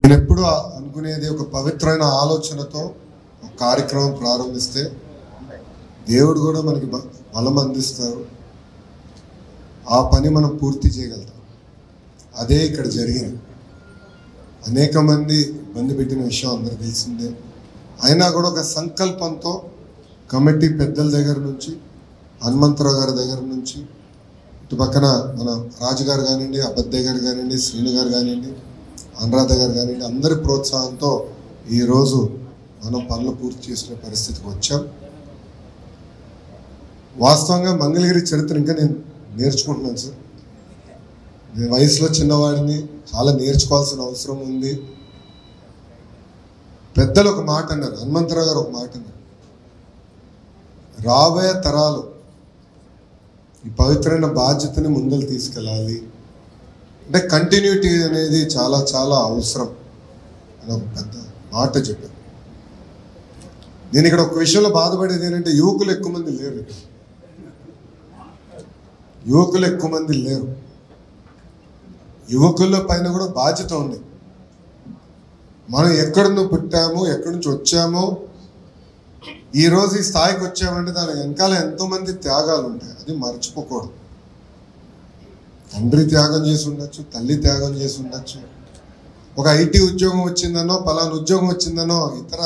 నేను ఎప్పుడు అనుకునేది ఒక పవిత్రమైన ఆలోచనతో ఒక కార్యక్రమం ప్రారంభిస్తే దేవుడు కూడా మనకి బలం అందిస్తారు, ఆ పని మనం పూర్తి చేయగలుగుతాం. అదే ఇక్కడ జరిగింది. అనేక మంది ఇబ్బంది పెట్టిన విషయం అందరూ తెలిసిందే. అయినా కూడా ఒక సంకల్పంతో కమిటీ పెద్దల దగ్గర నుంచి, హనుమంతరావు గారి దగ్గర నుంచి, ఇటు పక్కన మన రాజుగారు కానివ్వండి, అబద్దయ్య గారు కానివ్వండి, శ్రీను గారు కానివ్వండి, అనురాధ గారు కానివ్వండి, అందరి ప్రోత్సాహంతో ఈరోజు మనం పనులు పూర్తి చేసిన పరిస్థితికి వచ్చాం. వాస్తవంగా మంగళగిరి చరిత్ర ఇంకా నేను నేర్చుకుంటున్నాను సార్. నేను వయసులో చిన్నవాడిని, చాలా నేర్చుకోవాల్సిన అవసరం ఉంది. పెద్దలు ఒక మాట అన్నారు, హనుమంతరావు గారు ఒక మాట అన్నారు, రాబోయే తరాలు ఈ పవిత్రమైన బాధ్యతని ముందలు తీసుకెళ్ళాలి అంటే కంటిన్యూటీ అనేది చాలా చాలా అవసరం అని ఒక పెద్ద మాట చెప్పారు. నేను ఇక్కడ ఒక విషయంలో బాధపడేది ఏంటంటే యువకులు ఎక్కువ మంది లేరు. యువకులు ఎక్కువ మంది లేరు. యువకుల పైన కూడా బాధ్యత ఉంది. మనం ఎక్కడి నుంచి పుట్టామో, ఎక్కడి నుంచి వచ్చామో, ఈరోజు ఈ స్థాయికి వచ్చామంటే దాని వెనకాల ఎంతోమంది త్యాగాలు ఉంటాయి. అది మర్చిపోకూడదు. తండ్రి త్యాగం చేసి ఉండొచ్చు, తల్లి త్యాగం చేసి ఉండొచ్చు, ఒక ఐటీ ఉద్యోగం వచ్చిందనో, పలానా ఉద్యోగం వచ్చిందనో ఇతర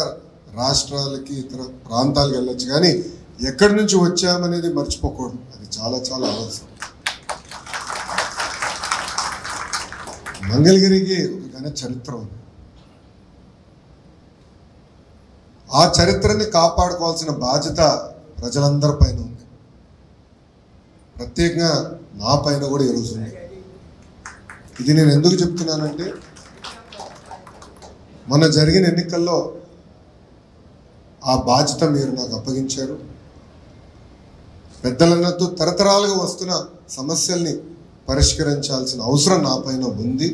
రాష్ట్రాలకి, ఇతర ప్రాంతాలకు వెళ్ళొచ్చు, కానీ ఎక్కడి నుంచి వచ్చామనేది మర్చిపోకూడదు. అది చాలా చాలా అవసరం. మంగళగిరికి ఒక ఘన చరిత్ర ఉంది. ఆ చరిత్రని కాపాడుకోవాల్సిన బాధ్యత ప్రజలందరి పైన ఉంది. ప్రత్యేకంగా నా పైన కూడా ఈరోజు ఉంది. ఇది నేను ఎందుకు చెప్తున్నానంటే, మొన్న జరిగిన ఎన్నికల్లో ఆ బాధ్యత మీరు నాకు అప్పగించారు. పెద్దలన్నట్టు తరతరాలుగా వస్తున్న సమస్యల్ని పరిష్కరించాల్సిన అవసరం నా పైన ఉంది.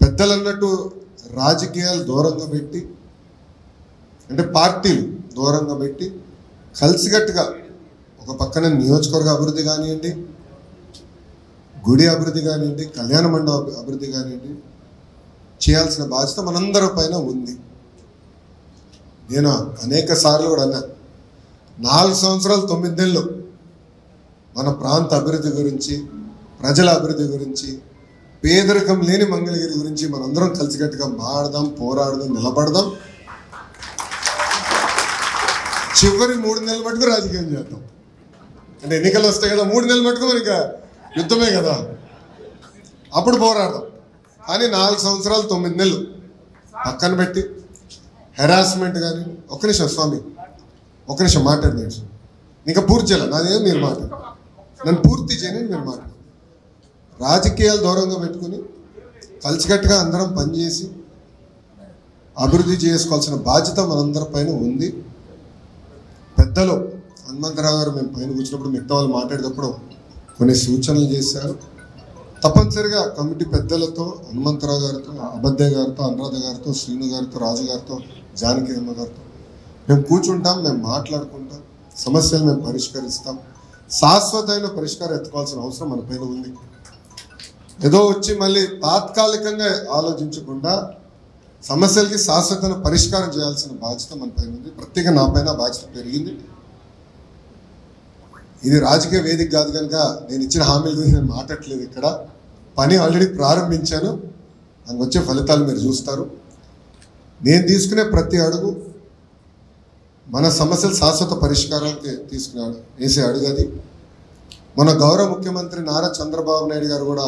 పెద్దలన్నట్టు రాజకీయాలు దూరంగా పెట్టి, అంటే పార్టీలు దూరంగా పెట్టి, కలిసికట్టుగా ఒక పక్కన నియోజకవర్గ అభివృద్ధి కానివ్వండి, గుడి అభివృద్ధి కానివ్వండి, కళ్యాణ మండప అభివృద్ధి కానివ్వండి, చేయాల్సిన బాధ్యత మనందరి పైన ఉంది. నేను అనేక సార్లు కూడా అన్నా, 4 సంవత్సరాలు 9 నెలలు మన ప్రాంత అభివృద్ధి గురించి, ప్రజల అభివృద్ధి గురించి, పేదరికం లేని మంగళగిరి గురించి మనందరం కలిసికట్టుగా మాడదాం, పోరాడదాం, నిలబడదాం. చివరి 3 నెలల మటుకు రాజకీయం చేద్దాం. అంటే ఎన్నికలు వస్తాయి కదా, 3 నెలల మటుకు మనకి యుద్ధమే కదా, అప్పుడు పోరాడదాం. కానీ 4 సంవత్సరాలు 9 నెలలు పక్కన పెట్టి హెరాస్మెంట్ కానీ, ఒక్క నిమిషం స్వామి, ఒక్క నిమిషం మాట్లాడినాడు. ఇంకా పూర్తి చేయాలి, నాదేం మీరు మాట్లాడు, నన్ను పూర్తి చేయని మీరు మాట్లాడు. రాజకీయాలు దూరంగా పెట్టుకుని కలిసికట్టుగా అందరం పనిచేసి అభివృద్ధి చేసుకోవాల్సిన బాధ్యత మనందరి పైన ఉంది. పెద్దలు హనుమంతరావు గారు మేము పైన కూర్చున్నప్పుడు మిగతా వాళ్ళు మాట్లాడేటప్పుడు కొన్ని సూచనలు చేశారు. తప్పనిసరిగా కమిటీ పెద్దలతో, హనుమంతరావు గారితో, అబద్దయ్య గారితో, అనురాధ గారితో, శ్రీను గారితో, రాజు గారితో, జానకి అమ్మ గారితో మేము కూర్చుంటాం, మేము మాట్లాడుకుంటాం, సమస్యలు మేము పరిష్కరిస్తాం. శాశ్వతమైన పరిష్కారం ఎత్తుకోవాల్సిన అవసరం మన పైన ఉంది. ఏదో వచ్చి మళ్ళీ తాత్కాలికంగా ఆలోచించకుండా సమస్యలకి శాశ్వతమైన పరిష్కారం చేయాల్సిన బాధ్యత మన పైన ఉంది. ప్రత్యేక నా పైన బాధ్యత పెరిగింది. ఇది రాజకీయ వేదిక కాదు కనుక నేను ఇచ్చిన హామీల గురించి నేను మాట్లాడట్లేదు. ఇక్కడ పని ఆల్రెడీ ప్రారంభించాను, దానికి వచ్చే ఫలితాలు మీరు చూస్తారు. నేను తీసుకునే ప్రతి అడుగు మన సమస్యల శాశ్వత పరిష్కారానికి తీసుకున్నాడు వేసే అడుగు అది. మన గౌరవ ముఖ్యమంత్రి నారా చంద్రబాబు నాయుడు గారు కూడా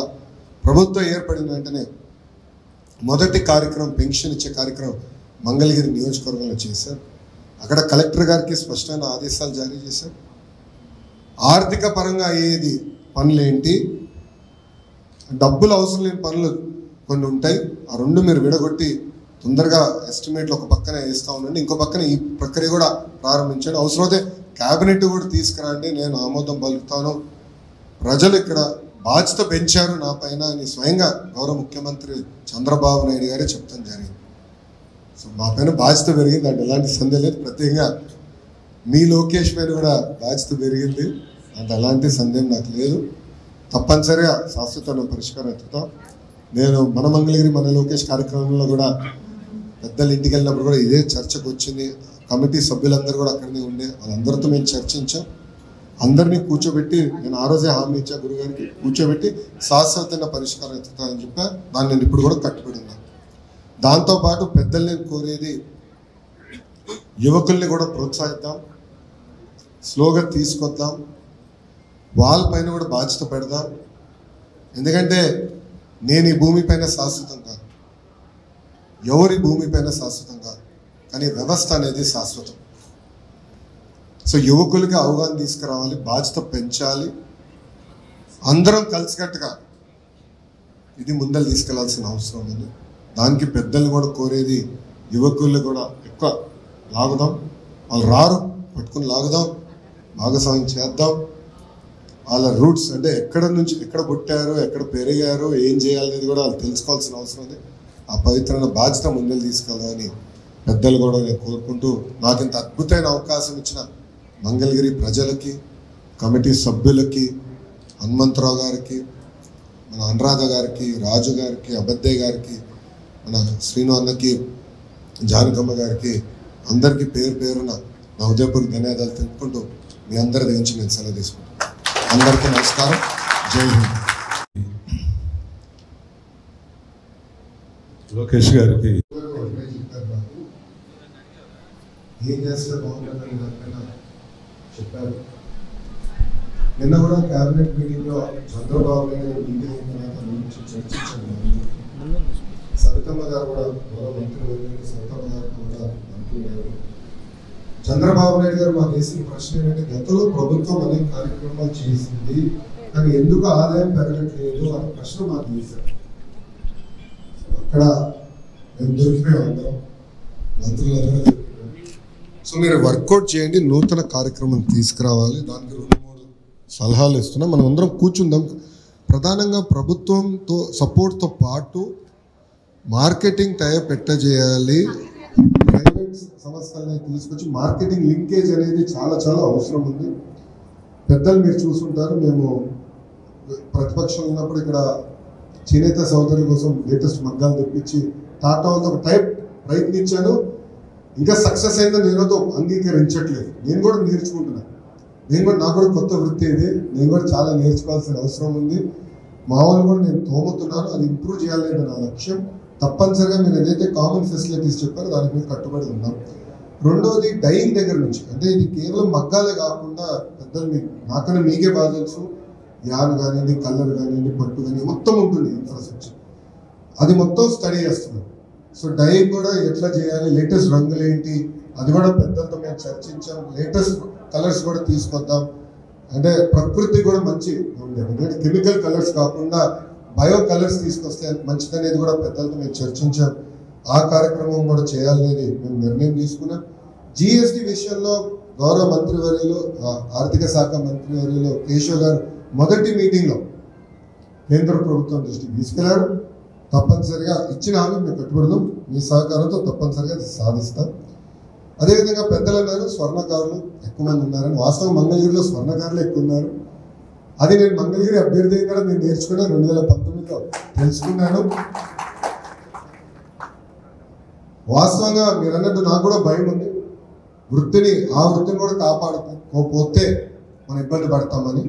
ప్రభుత్వం ఏర్పడిన వెంటనే మొదటి కార్యక్రమం పెన్షన్ ఇచ్చే కార్యక్రమం మంగళగిరి నియోజకవర్గంలో చేశారు. అక్కడ కలెక్టర్ గారికి స్పష్టమైన ఆదేశాలు జారీ చేశారు. ఆర్థిక పరంగా అయ్యేది పనులు ఏంటి, డబ్బులు అవసరం లేని పనులు కొన్ని ఉంటాయి, ఆ రెండు మీరు విడగొట్టి తొందరగా ఎస్టిమేట్లు ఒక పక్కన వేస్తూ ఉండండి, ఇంకో పక్కన ఈ ప్రక్రియ కూడా ప్రారంభించండి, అవసరమైతే క్యాబినెట్ కూడా తీసుకురండి, నేను ఆమోదం పలుకుతాను. ప్రజలు ఇక్కడ బాధ్యత పెంచారు నా పైన అని స్వయంగా గౌరవ ముఖ్యమంత్రి చంద్రబాబు నాయుడు గారే చెప్తాను జరిగింది. సో మా పైన బాధ్యత పెరిగింది, అంటే ఎలాంటి సందేహం లేదు. ప్రత్యేకంగా మీ లోకేష్ పైన కూడా బాధ్యత పెరిగింది, అంటే అలాంటి సందేహం నాకు లేదు. తప్పనిసరిగా శాశ్వతమైన పరిష్కారం ఎత్తుతాం. నేను మన మంగళగిరి మన లోకేష్ కార్యక్రమంలో కూడా పెద్దల ఇంటికి వెళ్ళినప్పుడు కూడా ఇదే చర్చకు వచ్చింది. కమిటీ సభ్యులందరూ కూడా అక్కడనే ఉండే, వాళ్ళందరితో మేము చర్చించాం. అందరినీ కూర్చోబెట్టి నేను ఆ రోజే హామీ ఇచ్చా గురుగారికి, కూర్చోబెట్టి శాశ్వతమైన పరిష్కారం ఎత్తుతానని చెప్పా. దాన్ని నేను ఇప్పుడు కూడా కట్టుబడి ఉన్నాను. దాంతోపాటు పెద్దల్ని కోరేది యువకుల్ని కూడా ప్రోత్సహిద్దాం, స్లోగా తీసుకొద్దాం, వాళ్ళపైన కూడా బాధ్యత పెడదాం. ఎందుకంటే నేను ఈ భూమిపైన శాశ్వతం కాదు, ఎవరి భూమిపైన శాశ్వతం కాదు, కానీ వ్యవస్థ అనేది శాశ్వతం. సో యువకులకి అవగాహన తీసుకురావాలి, బాధ్యత పెంచాలి, అందరం కలిసికట్టుగా ఇది ముందలు తీసుకెళ్లాల్సిన అవసరం ఉంది. దానికి పెద్దలు కూడా కోరేది యువకులు కూడా ఎక్కువ లాగుదాం, వాళ్ళు రారు పట్టుకుని లాగుదాం, భాగస్వామ్యం చేద్దాం. వాళ్ళ రూట్స్ అంటే ఎక్కడ నుంచి ఎక్కడ పుట్టారు, ఎక్కడ పెరిగారు, ఏం చేయాలనేది కూడా వాళ్ళు తెలుసుకోవాల్సిన అవసరం ఉంది. ఆ పవిత్రమైన బాధ్యత ముందలు తీసుకెళ్దామని పెద్దలు కూడా నేను కోరుకుంటూ, నాకు ఇంత అద్భుతమైన అవకాశం ఇచ్చిన మంగళగిరి ప్రజలకి, కమిటీ సభ్యులకి, హనుమంతరావు గారికి, మన అనురాధ గారికి, రాజు గారికి, అబద్దయ్య గారికి, మన శ్రీను అన్నకి, జానకమ్మ గారికి, అందరికీ పేరు పేరున నా హృదయపూర్వక ధన్యవాదాలు తెలుపుకుంటూ మీ అందరి దగ్గర నుంచి నేను సెలవు తీసుకుంటాను. అందరికీ నమస్కారం. జై హింద్. లోకేష్ గారికి ఏం చేస్తే బాగుంటుందని దానిపైన చెప్పారు. నిన్న కూడా క్యాబినెట్ మీటింగ్లో చంద్రబాబు నాయుడు మీటింగ్ అయిన తర్వాత గురించి చర్చించాను. సవితమ్మ గారు కూడా మంత్రి సవితమ్మ గారు కూడా అంటున్నారు. చంద్రబాబు నాయుడు గారు మాకు వేసిన ప్రశ్న ఏంటంటే, గతంలో ప్రభుత్వం అనేక కార్యక్రమాలు చేసింది కానీ ఎందుకు ఆదాయం పెరగట్లేదు అనే ప్రశ్న మాకు వేశారు. అక్కడ మేము దొరికిపోయాం, అందరం మంత్రులందరూ దొరికిపోయాం. సో మీరు వర్కౌట్ చేయండి, నూతన కార్యక్రమం తీసుకురావాలి. దానికి 2-3 సలహాలు ఇస్తున్నా, మనం అందరం కూర్చుందాం. ప్రధానంగా ప్రభుత్వంతో సపోర్ట్తో పాటు మార్కెటింగ్ టైప్ చేయాలి. ప్రైవేట్ సంస్థలని తీసుకొచ్చి మార్కెటింగ్ లింకేజ్ అనేది చాలా చాలా అవసరం ఉంది. పెద్దలు మీరు చూసుంటారు, మేము ప్రతిపక్షంలో ఉన్నప్పుడు ఇక్కడ చేనేత సోదరుల కోసం లేటెస్ట్ మగ్గాలు తెప్పించి టాటా వాళ్ళతో ఒక టైప్ ప్రయత్నించాను. ఇంకా సక్సెస్ అయిందో నేనతో అంగీకరించట్లేదు. నేను కూడా నేర్చుకుంటున్నాను. నాకు కూడా కొత్త వృత్తి ఇది, నేను కూడా చాలా నేర్చుకోవాల్సిన అవసరం ఉంది. మామూలు కూడా నేను తోముతున్నాను, అది ఇంప్రూవ్ చేయాలనేది నా లక్ష్యం. తప్పనిసరిగా మీరు ఏదైతే కామన్ ఫెసిలిటీస్ చెప్పారో దానికి మీద కట్టుబడి ఉన్నాం. రెండవది డైయింగ్ దగ్గర నుంచి, అంటే ఇది కేవలం మగ్గాలే కాకుండా పెద్దలు నాకన్నా మీకే బాగా తెలుసు, యాన్ కానివ్వండి, కలర్ కానివ్వండి, పట్టు కానీ మొత్తం ఉంటుంది ఇన్ఫ్రాస్ట్రక్చర్, అది మొత్తం స్టడీ చేస్తున్నాం. సో డైయింగ్ కూడా ఎట్లా చేయాలి, లేటెస్ట్ రంగులు ఏంటి, అది కూడా పెద్దలతో మేము చర్చించాం. లేటెస్ట్ కలర్స్ కూడా తీసుకొద్దాం, అంటే ప్రకృతి కూడా మంచి ఉండేది, ఎందుకంటే కెమికల్ కలర్స్ కాకుండా బయో కలర్స్ తీసుకొస్తే మంచిదనేది కూడా పెద్దలతో మేము చర్చించాం. ఆ కార్యక్రమం కూడా చేయాలనేది మేము నిర్ణయం తీసుకున్నాం. జిఎస్టి విషయంలో గౌరవ మంత్రివర్యులు, ఆర్థిక శాఖ మంత్రివర్యులు కేశవ్ గారు మొదటి మీటింగ్లో కేంద్ర ప్రభుత్వం దృష్టికి తీసుకెళ్లారు. తప్పనిసరిగా ఇచ్చిన హామీ మేము కట్టుబడదాం, మీ సహకారంతో తప్పనిసరిగా సాధిస్తాం. అదేవిధంగా పెద్దలు అన్నారు స్వర్ణకారులు ఎక్కువ మంది ఉన్నారని. వాస్తవం మంగళగిరిలో స్వర్ణకారులు ఎక్కువ ఉన్నారు. అది నేను మంగళగిరి అభ్యర్థి కూడా నేను నేర్చుకున్నాను, 2019లో తెలుసుకున్నాను. వాస్తవంగా మీరు అన్నట్టు నాకు కూడా భయం ఉంది, ఆ వృత్తిని కూడా కాపాడుకోకపోతే మనం ఇబ్బంది పడతామని.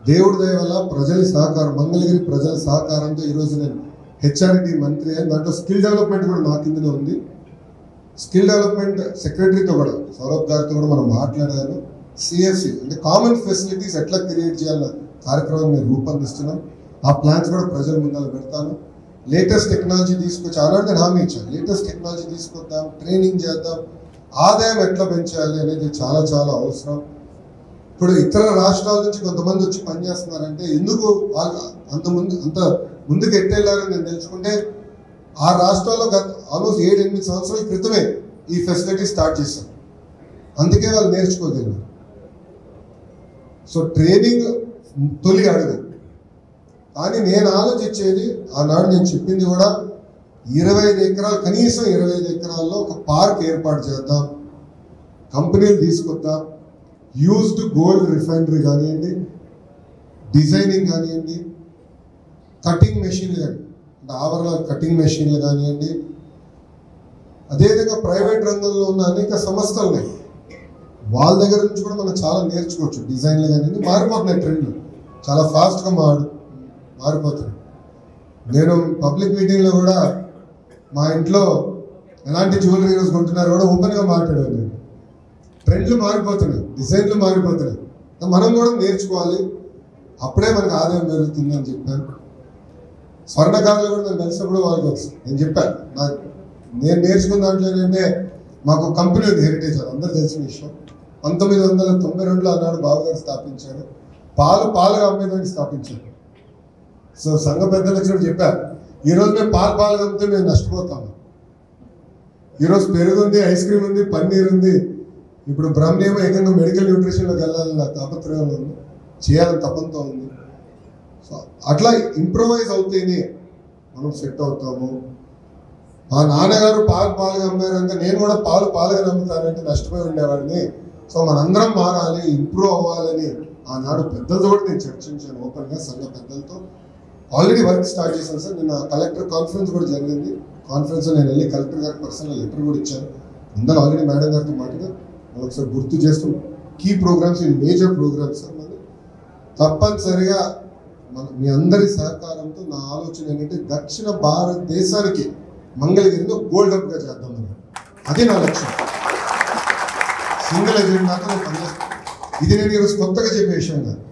దేవుడి దయ వల్ల ప్రజల సహకారం, మంగళగిరి ప్రజల సహకారంతో ఈరోజు నేను హెచ్ఆర్డి మంత్రి అయ్యాను. దాంట్లో స్కిల్ డెవలప్మెంట్ కూడా నా కిందనే ఉంది. స్కిల్ డెవలప్మెంట్ సెక్రటరీతో కూడా సౌరభ్ గారితో కూడా మనం మాట్లాడాను. సిఎఫ్సి అంటే కామన్ ఫెసిలిటీస్ ఎట్లా క్రియేట్ చేయాలన్న కార్యక్రమం మేము రూపొందిస్తున్నాం. ఆ ప్లాన్స్ కూడా ప్రజల ముందర పెడతాను. లేటెస్ట్ టెక్నాలజీ తీసుకొచ్చి ఆనాడు నేను హామీ ఇచ్చాను, లేటెస్ట్ టెక్నాలజీ తీసుకొద్దాం, ట్రైనింగ్ చేద్దాం, ఆదాయం ఎట్లా పెంచాలి అనేది చాలా చాలా అవసరం. ఇప్పుడు ఇతర రాష్ట్రాల నుంచి కొంతమంది వచ్చి పనిచేస్తున్నారంటే ఎందుకు వాళ్ళు అంత ముందుకు ఎట్టెళ్ళారని నేను తెలుసుకుంటే, ఆ రాష్ట్రాల్లో ఆల్మోస్ట్ 7-8 సంవత్సరాల క్రితమే ఈ ఫెసిలిటీ స్టార్ట్ చేశారు, అందుకే వాళ్ళు నేర్చుకోగలిగారు. సో ట్రైనింగ్ తొలి అడుగు. కానీ నేను ఆలోచించేది, ఆనాడు నేను చెప్పింది కూడా 25 ఎకరాలు, కనీసం 25 ఎకరాల్లో ఒక పార్క్ ఏర్పాటు చేద్దాం, కంపెనీలు తీసుకొద్దాం, యూజ్డ్ గోల్డ్ రిఫైనరీ కానివ్వండి, డిజైనింగ్ కానివ్వండి, కటింగ్ మెషిన్లు కానీ అంటే ఆవరణ కటింగ్ మెషిన్లు కానివ్వండి, అదేవిధంగా ప్రైవేట్ రంగంలో ఉన్న అనేక సంస్థలు ఉన్నాయి, వాళ్ళ దగ్గర నుంచి కూడా మనం చాలా నేర్చుకోవచ్చు. డిజైన్లు కానీ మారిపోతున్నాయి, ట్రెండ్లు చాలా ఫాస్ట్గా మారిపోతున్నాయి. నేను పబ్లిక్ మీటింగ్లో కూడా మా ఇంట్లో ఎలాంటి జ్యువెలరీ ఈరోజు కొంటున్నారు కూడా ఓపెన్గా మాట్లాడాను. నేను ట్రెండ్లు మారిపోతున్నాయి, డిజైన్లు మారిపోతున్నాయి, మనం కూడా నేర్చుకోవాలి, అప్పుడే మనకు ఆదాయం పెరుగుతుందని చెప్పాను. స్వర్ణకారులు కూడా నేను కలిసినప్పుడు వాళ్ళకి వస్తుంది నేను చెప్పాను, నేను నేర్చుకున్న దాంట్లో ఏంటంటే మాకు కంపెనీ ఉంది హెరిటేజ్, అది అందరూ తెలిసిన విషయం. 1992లో ఆనాడు బాబు గారు స్థాపించారు. పాలుగా అమ్మేదానికి స్థాపించారు. సో సంఘ పెద్దలు వచ్చినప్పుడు చెప్పారు, ఈరోజు మేము పాలుగా అమ్మితే మేము నష్టపోతాము. ఈరోజు పెరుగు ఉంది, ఐస్ క్రీమ్ ఉంది, పన్నీర్ ఉంది, ఇప్పుడు బ్రహ్మేమో ఏకంగా మెడికల్ న్యూట్రిషన్లోకి వెళ్ళాలని నా తాపత్రయంలో ఉంది, చేయాలని తపంతో ఉంది. సో అట్లా ఇంప్రూవైజ్ అవుతేనే మనం సెట్ అవుతాము. మా నాన్నగారు పాలుగా అమ్మారంటే నేను కూడా పాలుగా నమ్ముతానంటే నష్టపోయి ఉండేవాడిని. సో మనందరం మారాలి, ఇంప్రూవ్ అవ్వాలని ఆనాడు పెద్దలతో కూడా నేను చర్చించాను ఓపెన్గా, సంఘ పెద్దలతో. ఆల్రెడీ వర్క్ స్టార్ట్ చేశాను సార్. నిన్న కలెక్టర్ కాన్ఫరెన్స్ కూడా జరిగింది. కాన్ఫరెన్స్లో నేను వెళ్ళి కలెక్టర్ గారికి పర్సనల్ లెటర్ కూడా ఇచ్చాను. అందరూ ఆల్రెడీ మేడం గారితో మాట్లాడి ఒకసారి గుర్తు చేస్తూ కీ ప్రోగ్రామ్స్, ఈ మేజర్ ప్రోగ్రామ్స్ సార్ మరి తప్పనిసరిగా మీ అందరి సహకారంతో నా ఆలోచన ఏంటంటే దక్షిణ భారతదేశానికి మంగళగిరిలో గోల్డ్ హబ్గా చేద్దామని, అది నా లక్ష్యం. సింగిల్ ఎజెండాతో నేను పనిచేస్తాను. ఇది నేను ఈరోజు కొత్తగా చెప్పే విషయం కాదు.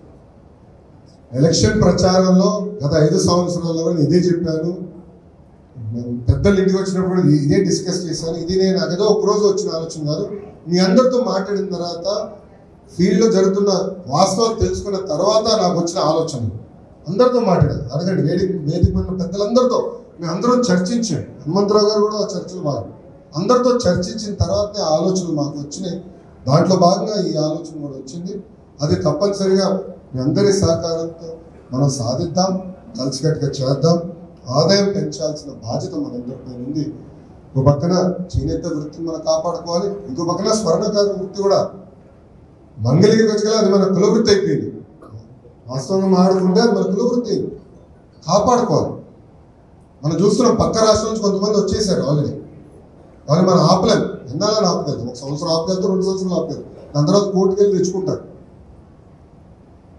ఎలక్షన్ ప్రచారంలో గత 5 సంవత్సరాల్లో కూడా ఇదే చెప్పాను. పెద్దలు ఇంటికి వచ్చినప్పుడు ఇదే డిస్కస్ చేశాను. ఇది నేను ఏదో ఒకరోజు వచ్చిన ఆలోచన కాదు. మీ అందరితో మాట్లాడిన తర్వాత, ఫీల్డ్లో జరుగుతున్న వాస్తవాలు తెలుసుకున్న తర్వాత నాకు వచ్చిన ఆలోచన. అందరితో మాట్లాడాను, అడగండి, వేదిక ఉన్న పెద్దలందరితో మేము అందరం చర్చించాం. హనుమంతరావు గారు కూడా ఆ చర్చలు బాగా అందరితో చర్చించిన తర్వాతనే ఆలోచనలు మాకు వచ్చినాయి. దాంట్లో భాగంగా ఈ ఆలోచన కూడా వచ్చింది. అది తప్పనిసరిగా మీ అందరి సహకారంతో మనం సాధిద్దాం, కలిసికట్టుగా చేద్దాం. ఆదాయం పెంచాల్సిన బాధ్యత మనందరిపై ఉంది. ఇంకో పక్కన చేనేత వృత్తిని మనం కాపాడుకోవాలి, ఇంకో పక్కన స్వర్ణకారు వృత్తి కూడా మంగళగిరికి వచ్చి అది మన కులవృత్తి అయిపోయింది. వాస్తవంగా మాట్లాడుకుంటే అది మన కులవృత్తి కాపాడుకోవాలి. మనం చూస్తున్నాం పక్క రాష్ట్రం నుంచి కొంతమంది వచ్చేసారు ఆల్రెడీ. కానీ మనం ఆపలేదు, ఎన్నాళ్ళని ఆపలేదు. 1 సంవత్సరం ఆపలేదు, 2 సంవత్సరాలు ఆపలేదు, దాని తర్వాత కోర్టుకు వెళ్ళి తెచ్చుకుంటారు.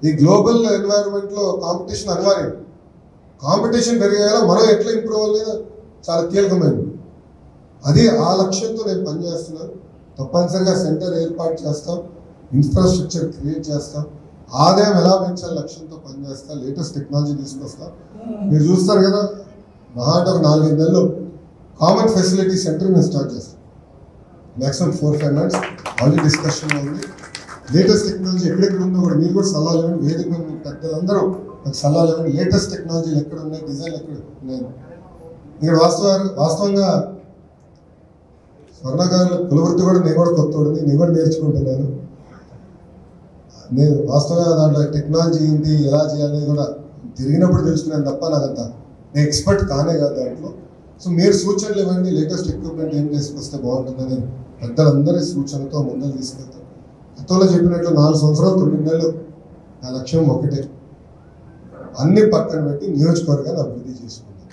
ఈ గ్లోబల్ ఎన్వైరన్మెంట్లో కాంపిటీషన్ అనివార్యం. కాంపిటీషన్ పెరిగేలా మనం ఎట్లా ఇంప్రూవ్ అవ్వలేదు చాలా కీలకమైనది. అది ఆ లక్ష్యంతో నేను పనిచేస్తున్నాను. తప్పనిసరిగా సెంటర్ ఏర్పాటు చేస్తాం, ఇన్ఫ్రాస్ట్రక్చర్ క్రియేట్ చేస్తాం, ఆదాయం ఎలా పెంచాలి లక్ష్యంతో పనిచేస్తాం, లేటెస్ట్ టెక్నాలజీ తీసుకొస్తాం. మీరు చూస్తారు కదా, మహా అంటే ఒక 4-5 నెలలు కామన్ ఫెసిలిటీ సెంటర్ మేము స్టార్ట్ చేస్తాం. మ్యాక్సిమం 4-5 మంత్స్ ఆల్రెడీ డిస్కషన్లో ఉంది. లేటెస్ట్ టెక్నాలజీ ఎక్కడెక్కడ ఉందో కూడా మీరు కూడా సలహాలు ఇవ్వండి. వేదిక పెద్దలందరూ నాకు సలహాలు ఇవ్వండి. లేటెస్ట్ టెక్నాలజీలు ఎక్కడ ఉన్నాయి, డిజైన్లు ఎక్కడ ఉన్నాయి. ఇక్కడ వాస్తవంగా స్వర్ణకారుల కులవృత్తి కూడా నేను కూడా కొత్తోడిని, నేను కూడా నేర్చుకుంటున్నాను. నేను వాస్తవంగా దాంట్లో టెక్నాలజీ ఏంటి, ఎలా చేయాలి కూడా తిరిగినప్పుడు తెలుసుకున్నాను తప్ప నాకంత నేను ఎక్స్పర్ట్ కానే కాదు దాంట్లో. సో మీరు సూచనలు ఇవ్వండి, లేటెస్ట్ ఎక్విప్మెంట్ ఏం చేసుకొస్తే బాగుంటుందని పెద్దలందరి సూచనతో ముందరు తీసుకెళ్తాను. గతంలో చెప్పినట్లు 4 సంవత్సరాలు 9 నెలలు నా లక్ష్యం ఒకటే, అన్ని పక్కన పెట్టి నియోజకవర్గాన్ని అభివృద్ధి చేసుకుంటాం.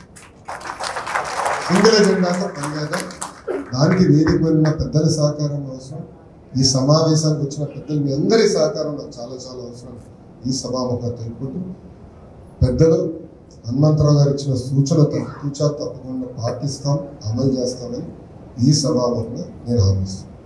సింగిల్ ఎజెండాతో పనిచేద్దాం. దానికి వేదిక ఉన్న పెద్దల సహకారం అవసరం. ఈ సమావేశానికి వచ్చిన పెద్దలు మీ అందరి సహకారం నాకు చాలా చాలా అవసరం. ఈ సభాముఖంగా తెలుపుకుంటూ పెద్దలు హనుమంతరావు గారు ఇచ్చిన సూచనతో తప్పకుండా పాటిస్తాం, అమలు చేస్తామని ఈ సభాముఖంగా నేను హామీస్తాను.